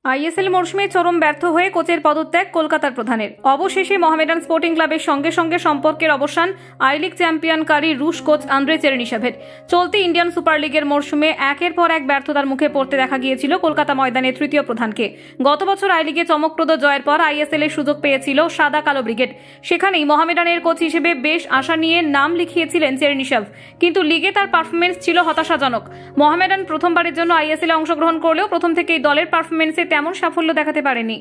ISL মরশুমে চরম ব্যর্থ হয়ে কোচের পদত্যাগ কলকাতার প্রধানের। অবশেষে মোহামেডান স্পোর্টিং ক্লাবের সঙ্গে সঙ্গে সম্পর্কের অবসান আই লিগ চ্যাম্পিয়নকারী রুশ কোচ আন্দ্রে চেরনিসভের। চলতি ইন্ডিয়ান সুপার লিগের মরশুমে একের পর এক ব্যর্থতার মুখে পড়তে দেখা গিয়েছিল কলকাতা ময়দানের তৃতীয় প্রধানকে। গত বছর আই লিগে চমকপ্রদ জয়ের পর আইএসএল এর সুযোগ পেয়েছিল সাদা কালো ব্রিগেড। সেখানেই মোহামেডানের কোচ হিসেবে বেশ আশা নিয়ে নাম লিখিয়েছিলেন চেরনিসভ, কিন্তু লিগে তার পারফরমেন্স ছিল হতাশাজনক। মোহামেডান প্রথমবারের জন্য আইএসএল এ অংশগ্রহণ করলেও প্রথম থেকেই দলের পারফরমেন্সে তেমন সাফল্য দেখাতে পারেনি।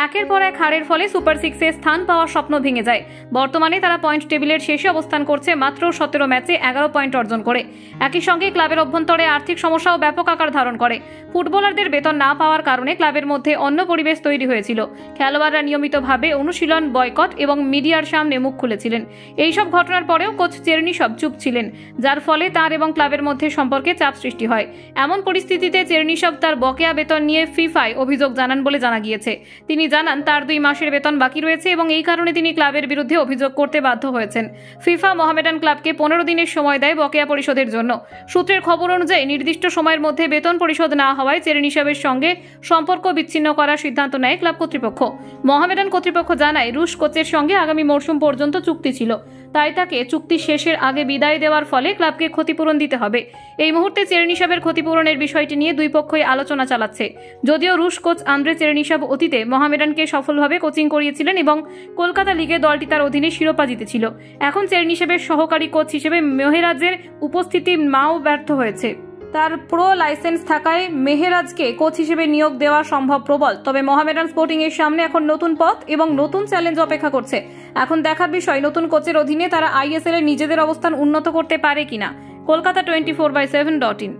একের পর এক হারের ফলে সুপার সিক্সে স্থান পাওয়ার স্বপ্ন ভেঙে যায়। বর্তমানে তারা পয়েন্ট টেবিলের শেষে অবস্থান করছে মাত্র 17 ম্যাচে 11 পয়েন্ট অর্জন করে। একই সঙ্গে ক্লাবের অভ্যন্তরে আর্থিক সমস্যাও ব্যাপক আকার ধারণ করে। ফুটবলারদের বেতন না পাওয়ার কারণে ক্লাবের মধ্যে অন্য পরিবেশ তৈরি হয়েছিল। খেলোয়াড়রা নিয়মিতভাবে অনুশীলন, বয়কট এবং মিডিয়ার সামনে মুখ খুলেছিলেন। এইসব ঘটনার পরেও কোচ চেরনিসভ চুপ ছিলেন, যার ফলে তার এবং ক্লাবের মধ্যে সম্পর্কে চাপ সৃষ্টি হয়। এমন পরিস্থিতিতে চেরনিসভ তার বকেয়া বেতন নিয়ে ফিফায় অভিযোগ জানান বলে জানা গিয়েছে। তিনি জানান তার 2 মাসের বেতন বাকি রয়েছে এবং এই কারণে তিনি ক্লাবের বিরুদ্ধে অভিযোগ করতে বাধ্য হয়েছেন। ফিফা মোহামেডান ক্লাবকে 15 দিনের সময় দেয় বকেয়া পরিশোধের জন্য। সূত্রের খবর অনুযায়ী নির্দিষ্ট সময়ের মধ্যে বেতন পরিশোধ না হওয়ায় চেরনিসভের সঙ্গে সম্পর্ক বিচ্ছিন্ন করার সিদ্ধান্ত নেয় ক্লাব কর্তৃপক্ষ। মোহামেডান কর্তৃপক্ষ জানায় রুশ কোচের সঙ্গে আগামী মরশুম পর্যন্ত চুক্তি ছিল, তাই তাকে চুক্তি শেষের আগে বিদায় দেওয়ার ফলে ক্লাবকে ক্ষতিপূরণ দিতে হবে। এই মুহূর্তে চেরনিসভের ক্ষতিপূরণের বিষয়টি নিয়ে দুই পক্ষই আলোচনা চালাচ্ছে। যদিও রুশ কোচ আন্দ্রে চেরনিসভ অতীতে মোহামেডানকে সফলভাবে কোচিং করিয়েছিলেন এবং কলকাতা লিগে দলটি তার অধীনে শিরোপা জিতেছিল, এখন চেরনিসভের সহকারী কোচ হিসেবে মেহেরাজের উপস্থিতি নাও ব্যর্থ হয়েছে। তার প্রো লাইসেন্স থাকায় মেহেরাজকে কোচ হিসেবে নিয়োগ দেওয়া সম্ভব প্রবল। তবে মোহামেডান স্পোর্টিং এর সামনে এখন নতুন পথ এবং নতুন চ্যালেঞ্জ অপেক্ষা করছে। এখন দেখার বিষয় নতুন কোচের অধীনে তারা আইএসএল এর নিজেদের অবস্থান উন্নত করতে পারে কিনা। কলকাতা 24/7.in।